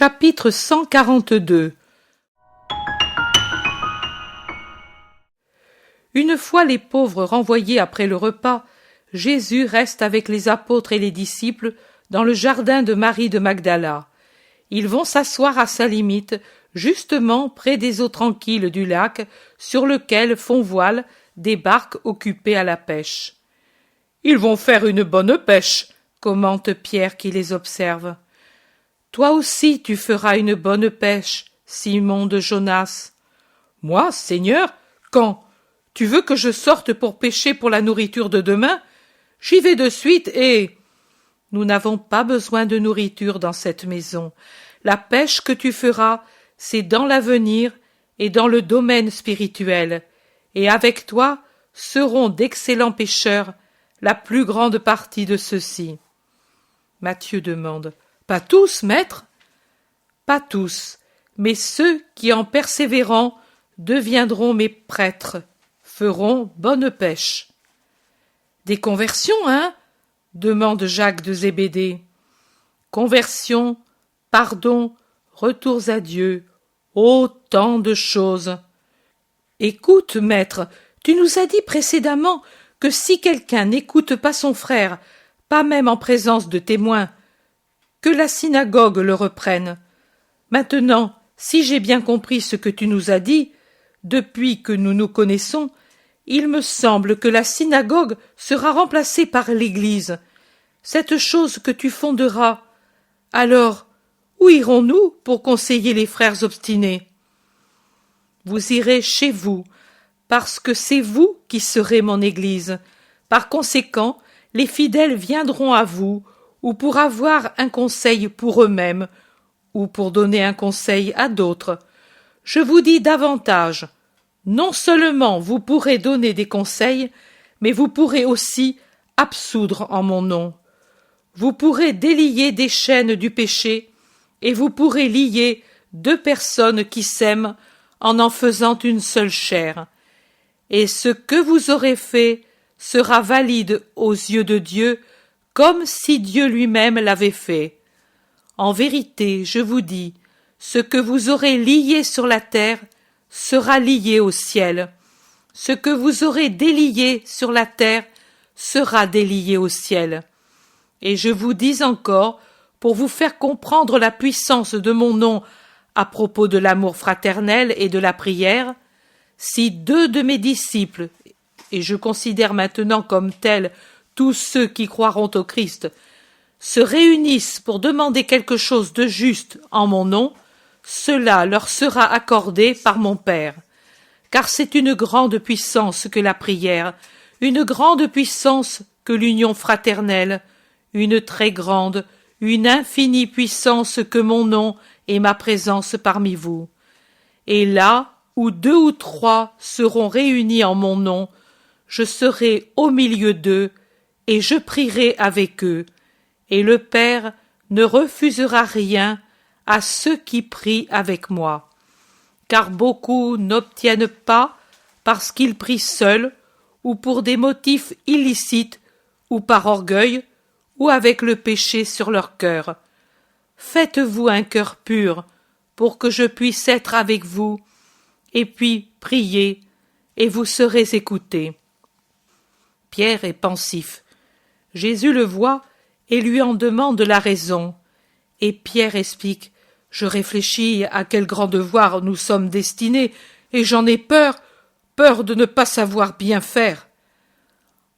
Chapitre 142. Une fois les pauvres renvoyés après le repas, Jésus reste avec les apôtres et les disciples dans le jardin de Marie de Magdala. Ils vont s'asseoir à sa limite, justement près des eaux tranquilles du lac, sur lequel font voile des barques occupées à la pêche. « Ils vont faire une bonne pêche », commente Pierre qui les observe. « Toi aussi tu feras une bonne pêche, Simon de Jonas. »« Moi, Seigneur, quand ? Tu veux que je sorte pour pêcher pour la nourriture de demain ? J'y vais de suite et... » « Nous n'avons pas besoin de nourriture dans cette maison. La pêche que tu feras, c'est dans l'avenir et dans le domaine spirituel. Et avec toi seront d'excellents pêcheurs, la plus grande partie de ceux-ci. » Matthieu demande. « Pas tous, maître ? » « Pas tous, mais ceux qui, en persévérant, deviendront mes prêtres, feront bonne pêche. »« Des conversions, hein ? » demande Jacques de Zébédée. « Conversion, pardon, retours à Dieu, autant de choses. »« Écoute, maître, tu nous as dit précédemment que si quelqu'un n'écoute pas son frère, pas même en présence de témoins, que la synagogue le reprenne. Maintenant, si j'ai bien compris ce que tu nous as dit, depuis que nous nous connaissons, il me semble que la synagogue sera remplacée par l'Église, cette chose que tu fonderas. Alors, où irons-nous pour conseiller les frères obstinés ? Vous irez chez vous, parce que c'est vous qui serez mon Église. Par conséquent, les fidèles viendront à vous, ou pour avoir un conseil pour eux-mêmes, ou pour donner un conseil à d'autres. Je vous dis davantage, non seulement vous pourrez donner des conseils, mais vous pourrez aussi absoudre en mon nom. Vous pourrez délier des chaînes du péché, et vous pourrez lier deux personnes qui s'aiment en faisant une seule chair. Et ce que vous aurez fait sera valide aux yeux de Dieu, comme si Dieu lui-même l'avait fait. En vérité, je vous dis, ce que vous aurez lié sur la terre sera lié au ciel. Ce que vous aurez délié sur la terre sera délié au ciel. Et je vous dis encore, pour vous faire comprendre la puissance de mon nom à propos de l'amour fraternel et de la prière, si deux de mes disciples, et je considère maintenant comme tels tous ceux qui croiront au Christ, se réunissent pour demander quelque chose de juste en mon nom, cela leur sera accordé par mon Père. Car c'est une grande puissance que la prière, une grande puissance que l'union fraternelle, une très grande, une infinie puissance que mon nom et ma présence parmi vous. Et là où deux ou trois seront réunis en mon nom, je serai au milieu d'eux, et je prierai avec eux, et le Père ne refusera rien à ceux qui prient avec moi. Car beaucoup n'obtiennent pas parce qu'ils prient seuls, ou pour des motifs illicites, ou par orgueil, ou avec le péché sur leur cœur. Faites-vous un cœur pur, pour que je puisse être avec vous, et puis priez, et vous serez écoutés. Pierre est pensif. Jésus le voit et lui en demande la raison. Et Pierre explique « Je réfléchis à quel grand devoir nous sommes destinés, et j'en ai peur de ne pas savoir bien faire. »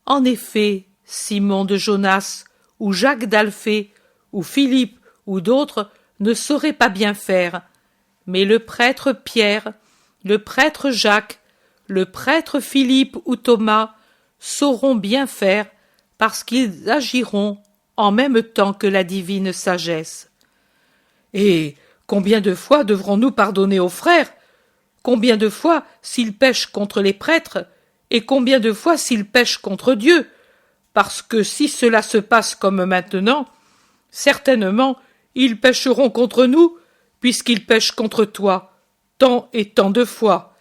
En effet, Simon de Jonas, ou Jacques d'Alphée, ou Philippe, ou d'autres ne sauraient pas bien faire, mais le prêtre Pierre, le prêtre Jacques, le prêtre Philippe ou Thomas sauront bien faire parce qu'ils agiront en même temps que la divine sagesse. Et combien de fois devrons-nous pardonner aux frères ? Combien de fois s'ils pêchent contre les prêtres ? Et combien de fois s'ils pêchent contre Dieu ? Parce que si cela se passe comme maintenant, certainement ils pêcheront contre nous, puisqu'ils pêchent contre toi, tant et tant de fois.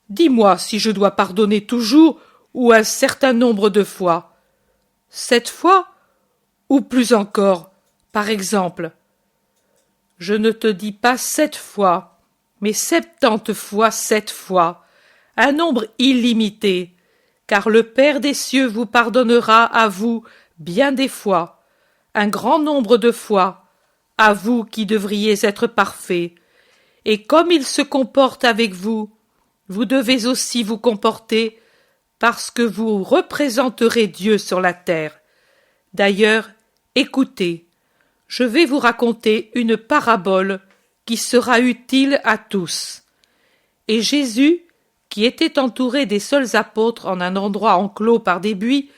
Dis-moi si je dois pardonner toujours ou un certain nombre de fois. 7 fois ? Ou plus encore, par exemple ? Je ne te dis pas 7 fois, mais 70 fois 7 fois, un nombre illimité, car le Père des cieux vous pardonnera à vous bien des fois, un grand nombre de fois, à vous qui devriez être parfaits. Et comme il se comporte avec vous, vous devez aussi vous comporter, parce que vous représenterez Dieu sur la terre. D'ailleurs, écoutez, je vais vous raconter une parabole qui sera utile à tous. Et Jésus, qui était entouré des seuls apôtres en un endroit enclos par des buis,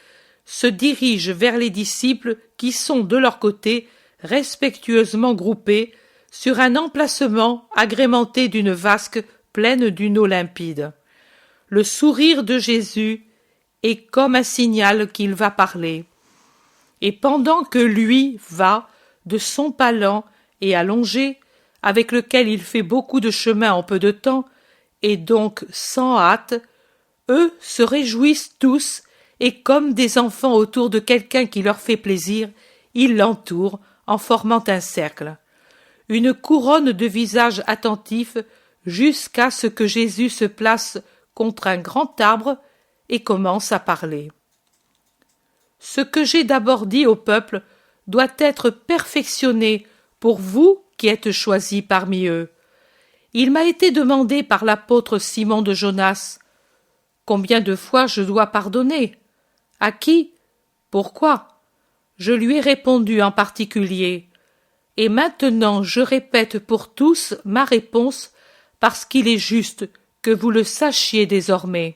se dirige vers les disciples qui sont de leur côté respectueusement groupés sur un emplacement agrémenté d'une vasque pleine d'une eau limpide. Le sourire de Jésus est comme un signal qu'il va parler. Et pendant que lui va, de son pas lent et allongé, avec lequel il fait beaucoup de chemin en peu de temps, et donc sans hâte, eux se réjouissent tous, et comme des enfants autour de quelqu'un qui leur fait plaisir, ils l'entourent en formant un cercle. Une couronne de visages attentifs jusqu'à ce que Jésus se place contre un grand arbre et commence à parler. Ce que j'ai d'abord dit au peuple doit être perfectionné pour vous qui êtes choisis parmi eux. Il m'a été demandé par l'apôtre Simon de Jonas, combien de fois je dois pardonner? À qui? Pourquoi? Je lui ai répondu en particulier. Et maintenant je répète pour tous ma réponse parce qu'il est juste que vous le sachiez désormais.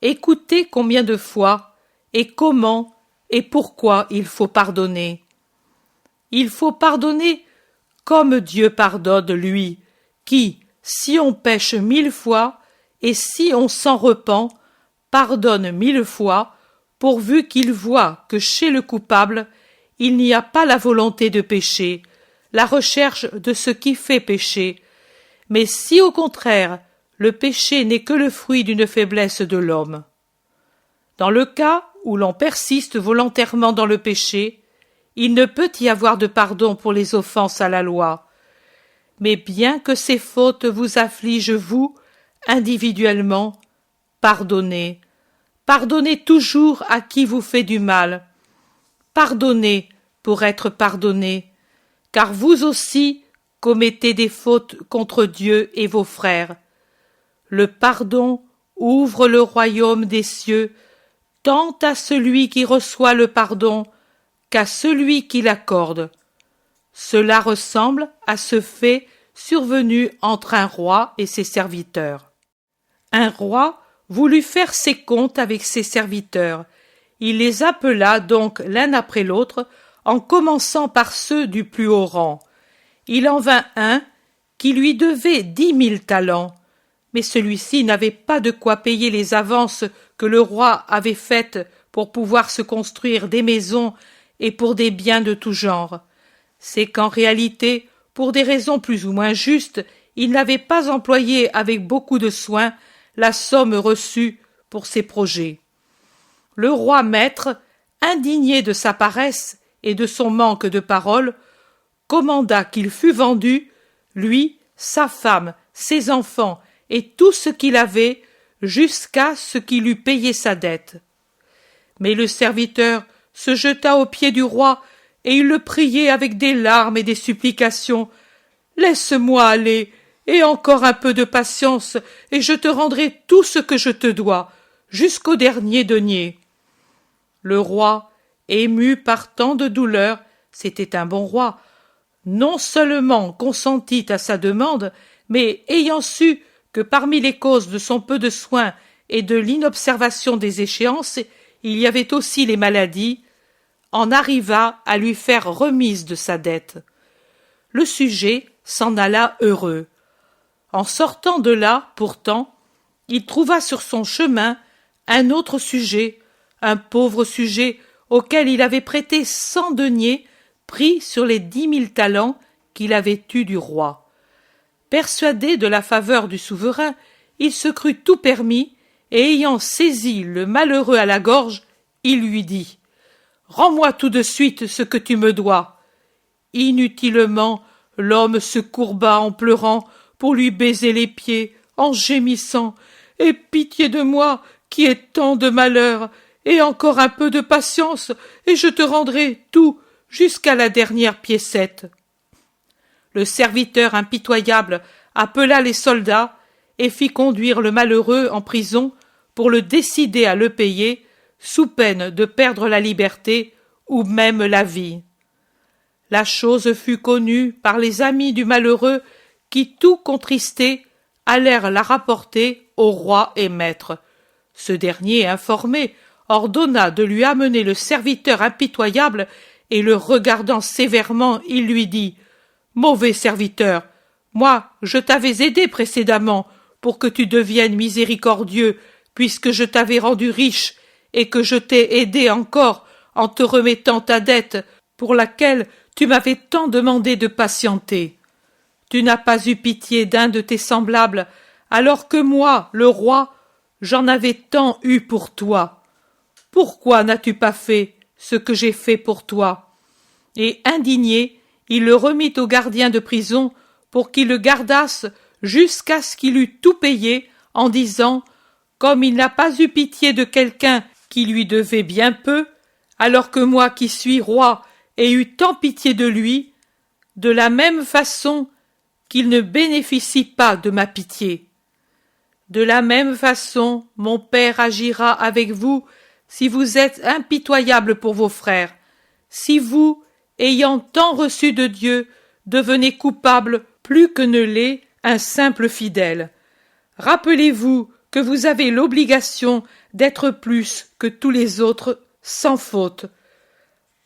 Écoutez combien de fois, et comment, et pourquoi il faut pardonner. Il faut pardonner comme Dieu pardonne, lui, qui, si on pêche 1000 fois, et si on s'en repent, pardonne 1000 fois, pourvu qu'il voit que chez le coupable, il n'y a pas la volonté de pécher, la recherche de ce qui fait pécher, mais si au contraire, le péché n'est que le fruit d'une faiblesse de l'homme. Dans le cas où l'on persiste volontairement dans le péché, il ne peut y avoir de pardon pour les offenses à la loi. Mais bien que ces fautes vous affligent, vous, individuellement, pardonnez. Pardonnez toujours à qui vous fait du mal. Pardonnez pour être pardonné, car vous aussi commettez des fautes contre Dieu et vos frères. Le pardon ouvre le royaume des cieux tant à celui qui reçoit le pardon qu'à celui qui l'accorde. Cela ressemble à ce fait survenu entre un roi et ses serviteurs. Un roi voulut faire ses comptes avec ses serviteurs. Il les appela donc l'un après l'autre, en commençant par ceux du plus haut rang. Il en vint un qui lui devait 10 000 talents, mais celui-ci n'avait pas de quoi payer les avances que le roi avait faites pour pouvoir se construire des maisons et pour des biens de tout genre. C'est qu'en réalité, pour des raisons plus ou moins justes, il n'avait pas employé avec beaucoup de soin la somme reçue pour ses projets. Le roi maître, indigné de sa paresse et de son manque de parole, commanda qu'il fût vendu, lui, sa femme, ses enfants et tout ce qu'il avait, jusqu'à ce qu'il eût payé sa dette. Mais le serviteur se jeta aux pieds du roi, et il le priait avec des larmes et des supplications. « Laisse-moi aller, et encore un peu de patience, et je te rendrai tout ce que je te dois, jusqu'au dernier denier. » Le roi, ému par tant de douleur, c'était un bon roi, non seulement consentit à sa demande, mais ayant su que parmi les causes de son peu de soin et de l'inobservation des échéances, il y avait aussi les maladies, en arriva à lui faire remise de sa dette. Le sujet s'en alla heureux. En sortant de là, pourtant, il trouva sur son chemin un autre sujet, un pauvre sujet auquel il avait prêté 100 deniers pris sur les 10 000 talents qu'il avait eus du roi. Persuadé de la faveur du souverain, il se crut tout permis, et ayant saisi le malheureux à la gorge, il lui dit « Rends-moi tout de suite ce que tu me dois. » Inutilement, l'homme se courba en pleurant pour lui baiser les pieds, en gémissant « Aie pitié de moi, qui ai tant de malheur, et encore un peu de patience, et je te rendrai tout, jusqu'à la dernière piécette. » Le serviteur impitoyable appela les soldats et fit conduire le malheureux en prison pour le décider à le payer, sous peine de perdre la liberté ou même la vie. La chose fut connue par les amis du malheureux qui, tout contristés, allèrent la rapporter au roi et maître. Ce dernier, informé, ordonna de lui amener le serviteur impitoyable et le regardant sévèrement, il lui dit « Mauvais serviteur, moi je t'avais aidé précédemment pour que tu deviennes miséricordieux, puisque je t'avais rendu riche et que je t'ai aidé encore en te remettant ta dette pour laquelle tu m'avais tant demandé de patienter. Tu n'as pas eu pitié d'un de tes semblables, alors que moi, le roi, j'en avais tant eu pour toi. Pourquoi n'as-tu pas fait ce que j'ai fait pour toi ?» Et indigné, il le remit au gardien de prison pour qu'il le gardasse jusqu'à ce qu'il eût tout payé, en disant « Comme il n'a pas eu pitié de quelqu'un qui lui devait bien peu, alors que moi qui suis roi ai eu tant pitié de lui, de la même façon qu'il ne bénéficie pas de ma pitié. De la même façon, mon père agira avec vous si vous êtes impitoyable pour vos frères, si vous, ayant tant reçu de Dieu, devenez coupable plus que ne l'est un simple fidèle. Rappelez-vous que vous avez l'obligation d'être plus que tous les autres sans faute.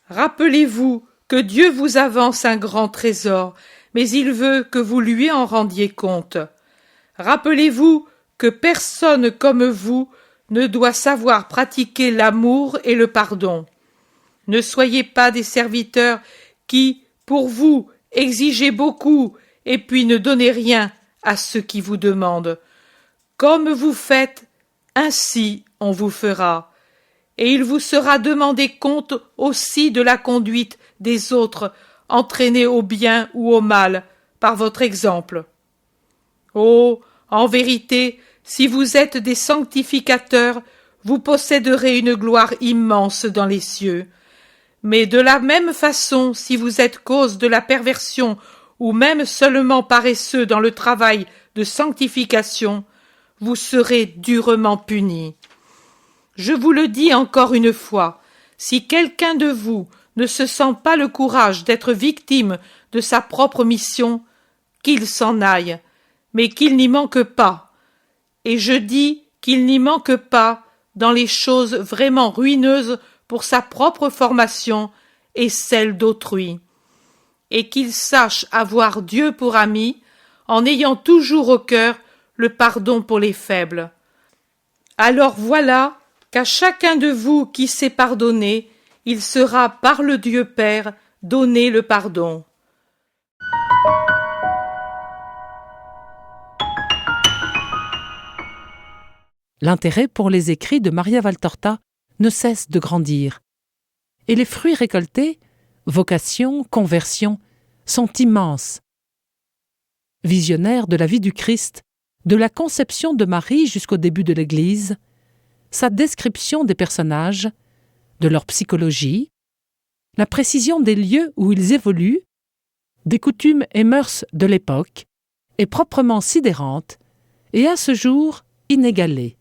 Rappelez-vous que Dieu vous avance un grand trésor, mais il veut que vous lui en rendiez compte. Rappelez-vous que personne comme vous ne doit savoir pratiquer l'amour et le pardon. Ne soyez pas des serviteurs qui, pour vous, exigez beaucoup et puis ne donnez rien à ceux qui vous demandent. Comme vous faites, ainsi on vous fera. Et il vous sera demandé compte aussi de la conduite des autres, entraînés au bien ou au mal, par votre exemple. Oh, en vérité, si vous êtes des sanctificateurs, vous posséderez une gloire immense dans les cieux. Mais de la même façon, si vous êtes cause de la perversion ou même seulement paresseux dans le travail de sanctification, vous serez durement punis. Je vous le dis encore une fois, si quelqu'un de vous ne se sent pas le courage d'être victime de sa propre mission, qu'il s'en aille, mais qu'il n'y manque pas. Et je dis qu'il n'y manque pas dans les choses vraiment ruineuses pour sa propre formation et celle d'autrui. Et qu'il sache avoir Dieu pour ami, en ayant toujours au cœur le pardon pour les faibles. Alors voilà qu'à chacun de vous qui sait pardonner, il sera par le Dieu Père donné le pardon. L'intérêt pour les écrits de Maria Valtorta ne cesse de grandir. Et les fruits récoltés, vocation, conversion, sont immenses. Visionnaire de la vie du Christ, de la conception de Marie jusqu'au début de l'Église, sa description des personnages, de leur psychologie, la précision des lieux où ils évoluent, des coutumes et mœurs de l'époque, est proprement sidérante et à ce jour inégalée.